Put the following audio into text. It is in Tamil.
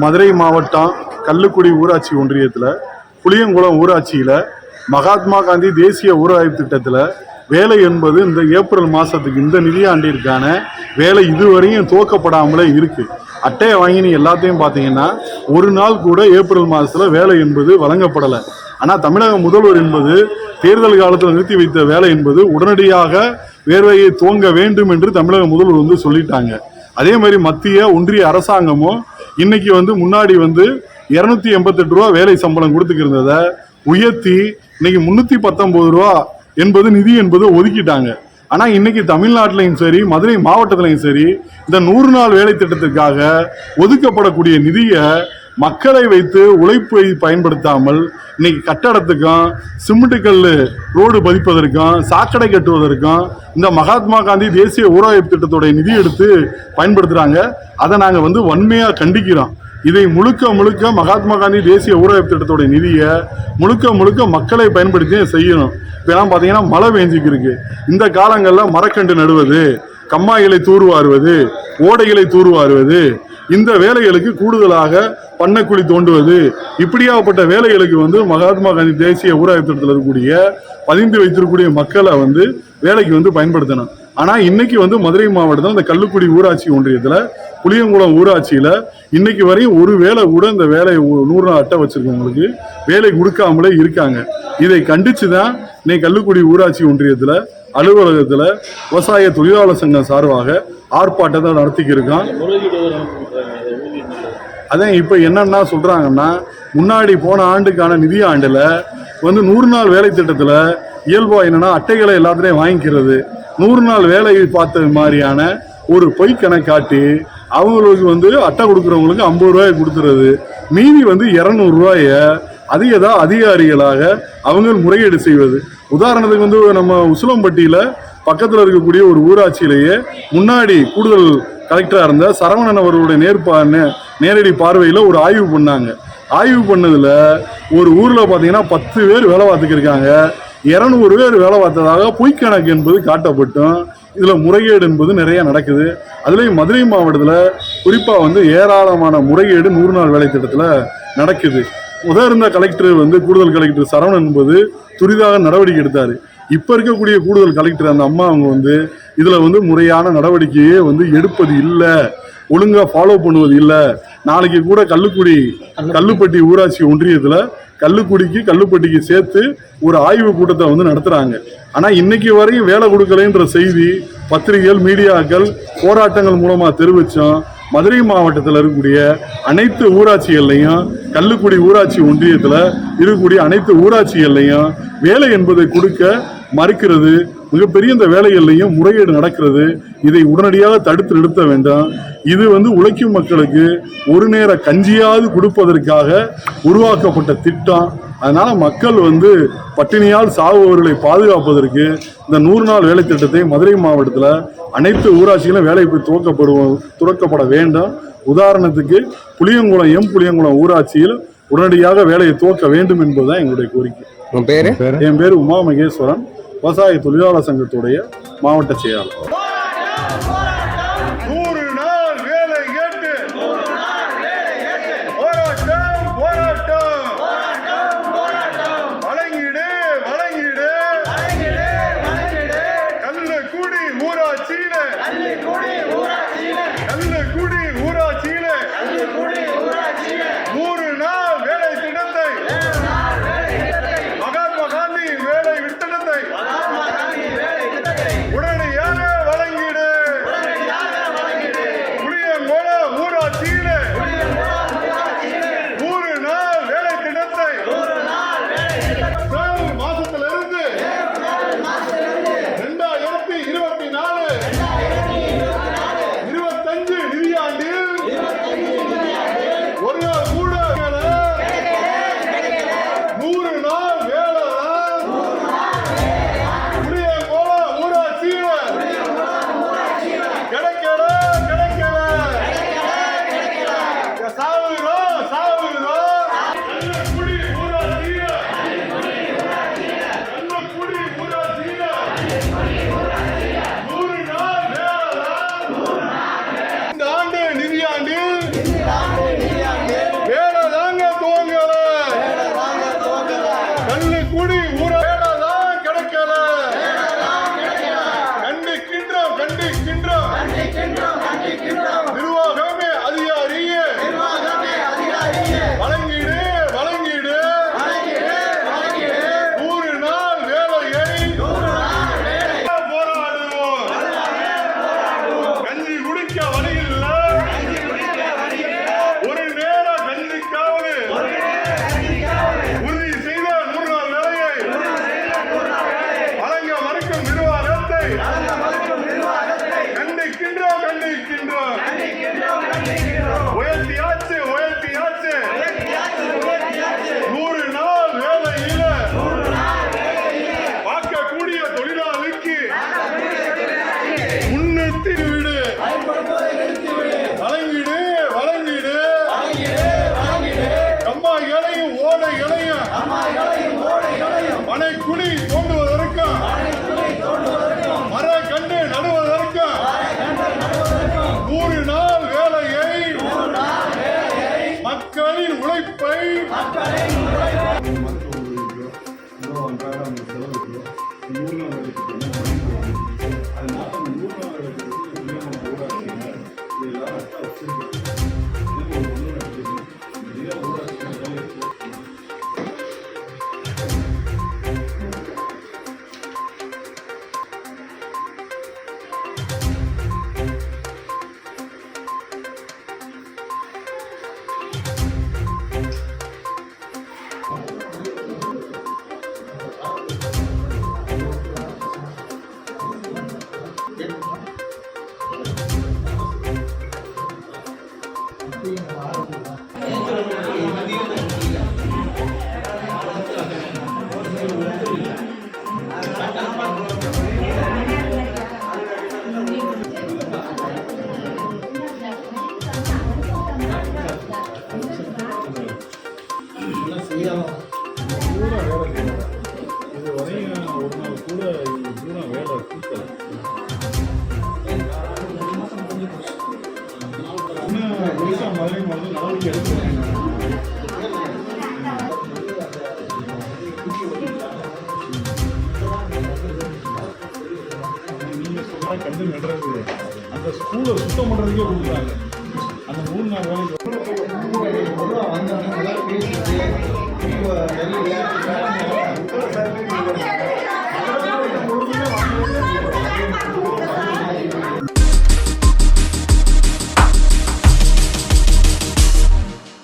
மதுரை மாவட்டம் கள்ளுக்குடி ஊராட்சி ஒன்றியத்தில் புளியங்குளம் ஊராட்சியில் மகாத்மா காந்தி தேசிய ஊரக திட்டத்தில் வேலை என்பது இந்த ஏப்ரல் மாதத்துக்கு இந்த நிதியாண்டிற்கான வேலை இதுவரையும் துவக்கப்படாமலே இருக்குது. அட்டையை வாங்கி நீ எல்லாத்தையும் பார்த்தீங்கன்னா ஒரு நாள் கூட ஏப்ரல் மாதத்தில் வேலை என்பது வழங்கப்படலை. ஆனால் தமிழக முதல்வர் என்பது தேர்தல் காலத்தில் நிறுத்தி வைத்த வேலை என்பது உடனடியாக வேலையை துவங்க வேண்டும் என்று தமிழக முதல்வர் சொல்லிட்டாங்க. அதே மாதிரி மத்திய ஒன்றிய அரசாங்கமும் இன்னைக்கு முன்னாடி 288 ரூபா வேலை சம்பளம் கொடுத்துக்கிருந்ததை உயர்த்தி இன்னைக்கு 319 ரூபா என்பது நிதி என்பது ஒதுக்கிட்டாங்க. ஆனா இன்னைக்கு தமிழ்நாட்டிலையும் சரி மதுரை மாவட்டத்திலையும் சரி இந்த 100 நாள் வேலை திட்டத்திற்காக ஒதுக்கப்படக்கூடிய நிதியை மக்களை வைத்து உழைப்பை பயன்படுத்தாமல் இன்னைக்கு கட்டடத்துக்கும் சிமெண்ட் கல் ரோடு பதிப்பதற்கும் சாக்கடை கட்டுவதற்கும் இந்த மகாத்மா காந்தி தேசிய ஊரக திட்டத்தோட நிதி எடுத்து பயன்படுத்துறாங்க. அதை நாங்கள் வன்மையா கண்டிக்கிறோம். இதை முழுக்க முழுக்க மகாத்மா காந்தி தேசிய ஊரக திட்டத்தோட நிதியை முழுக்க முழுக்க மக்களை பயன்படுத்தி செய்யணும். இப்பெல்லாம் பார்த்தீங்கன்னா மழை பெஞ்சிக்கு இருக்கு. இந்த காலங்களில் மரக்கன்று நடுவது, கம்மாய்களை தூர்வாருவது, ஓடைகளை தூர்வாருவது, இந்த வேலைகளுக்கு கூடுதலாக பண்ணக்குழி தோண்டுவது, இப்படியாகப்பட்ட வேலைகளுக்கு மகாத்மா காந்தி தேசிய ஊரக திட்டத்தில் இருக்கக்கூடிய பதிந்து வைத்திருக்கக்கூடிய மக்களை வேலைக்கு பயன்படுத்தணும். ஆனால் இன்னைக்கு மதுரை மாவட்டத்தில் இந்த கள்ளுக்குடி ஊராட்சி ஒன்றியத்தில் புளியங்குளம் ஊராட்சியில் இன்னைக்கு வரையும் ஒரு வேலை கூட இந்த வேலை 100 நாள் அட்டை வச்சிருக்கவங்களுக்கு வேலை கொடுக்காமலே இருக்காங்க. இதை கண்டித்து தான் இன்னைக்கு கள்ளுக்குடி ஊராட்சி ஒன்றியத்தில் அலுவலகத்தில் விவசாய தொழிலாளர் சங்கம் சார்பாக ஆர்ப்பாட்டத்தை நடத்திக்கிருக்கோம். அதான் இப்போ என்னன்னா சொல்றாங்கன்னா, முன்னாடி போன ஆண்டுக்கான நிதி ஆண்டில் 100 நாள் வேலை திட்டத்தில் இயல்பா என்னன்னா அட்டைகளை எல்லாத்துலேயும் வாங்கிக்கிறது, 100 நாள் வேலை பார்த்த மாதிரியான ஒரு பொய் கணக்காட்டி அவங்களுக்கு அட்டை கொடுக்குறவங்களுக்கு 50 ரூபாய் கொடுத்துறது, மீதி 200 ரூபாய அதிகாரிகளாக அவங்க முறையீடு செய்வது. உதாரணத்துக்கு நம்ம உசிலம்பட்டியில பக்கத்தில் இருக்கக்கூடிய ஒரு ஊராட்சியிலேயே முன்னாடி கூடுதல் கலெக்டரா இருந்த சரவணன் அவர்களுடைய நேரடி பார்வையில் ஒரு ஆய்வு பண்ணாங்க. ஆய்வு பண்ணதுல ஒரு ஊர்ல பாத்தீங்கன்னா 10 பேர் வேலை பார்த்துக்கிருக்காங்க, 200 பேர் வேலை பார்த்ததாக பொய்க்கணக்கு என்பது காட்டப்பட்டும் இதுல முறைகேடு என்பது நிறைய நடக்குது. அதுலயும் மதுரை மாவட்டத்தில் குறிப்பா ஏராளமான முறைகேடு 100 நாள் வேலை திட்டத்துல நடக்குது. இருந்த கலெக்டர் கூடுதல் கலெக்டர் சரவணன் என்பது துரிதாக நடவடிக்கை எடுத்தாரு. இப்ப இருக்கக்கூடிய கூடுதல் கலெக்டர் அந்த அம்மா அவங்க இதுல முறையான நடவடிக்கையே எடுப்பது இல்லை, ஒழுங்கா ஃபாலோ பண்ணுவது இல்லை. நாளைக்கு கூட கல்லுப்பட்டி ஊராட்சி ஒன்றியத்துல கல்லுப்பட்டிக்கு சேர்த்து ஒரு ஆய்வு கூட்டத்தை நடத்துறாங்க. ஆனா இன்னைக்கு வரையும் வேலை கொடுக்கலன்ற செய்தி பத்திரிகைகள் மீடியாக்கள் போராட்டங்கள் மூலமா தெரிவிச்சோம். மதுரை மாவட்டத்தில் இருக்கக்கூடிய அனைத்து ஊராட்சிகள்லையும் கள்ளுக்குடி ஊராட்சி ஒன்றியத்தில் இருக்கக்கூடிய அனைத்து ஊராட்சிகள்லையும் வேலை என்பதை கொடுக்க மறுக்கிறது. மிகப்பெரிய இந்த வேலைகள்லையும் முறைகேடு நடக்கிறது. இதை உடனடியாக தடுத்து நிறுத்த வேண்டும். இது உழைக்கும் மக்களுக்கு ஒரு நேர கஞ்சியாவது கொடுப்பதற்காக உருவாக்கப்பட்ட திட்டம். அதனால மக்கள் பட்டினியால் சாவுபவர்களை பாதுகாப்பதற்கு இந்த 100 நாள் வேலை திட்டத்தை மதுரை மாவட்டத்தில் அனைத்து ஊராட்சிகளும் வேலை துவக்கப்பட வேண்டும். உதாரணத்துக்கு புளியங்குளம் ஊராட்சியில் உடனடியாக வேலையை துவக்க வேண்டும் என்பதுதான் எங்களுடைய கோரிக்கை. என் பேரு உமா மகேஸ்வரன், விவசாய தொழிலாளர் சங்கத்துடைய மாவட்ட செயலாளர். கண்டிக்கின்றோம் கண்டிக்கின்றோம் உயர்த்தியாச்சு உயர்த்தியாச்சு 100 நாள் வேலையில பார்க்கக்கூடிய தொழிலாளிக்கு முன்னிறுத்தி விடு வழங்கிடு வழங்கிடு கம்மாய்களையும் ஓடைகளையும் மனைக்குழி தோண்டுவதற்கும் மர கண்டு நடுவதற்கும் 100 நாள் வேலையை மக்களின் உழைப்பை கண்டு நடுறது அந்த ஸ்கூலை சுத்தம் பண்றதுக்கே கொடுக்குறாங்க. அந்த 3 நாள் வேலைக்கு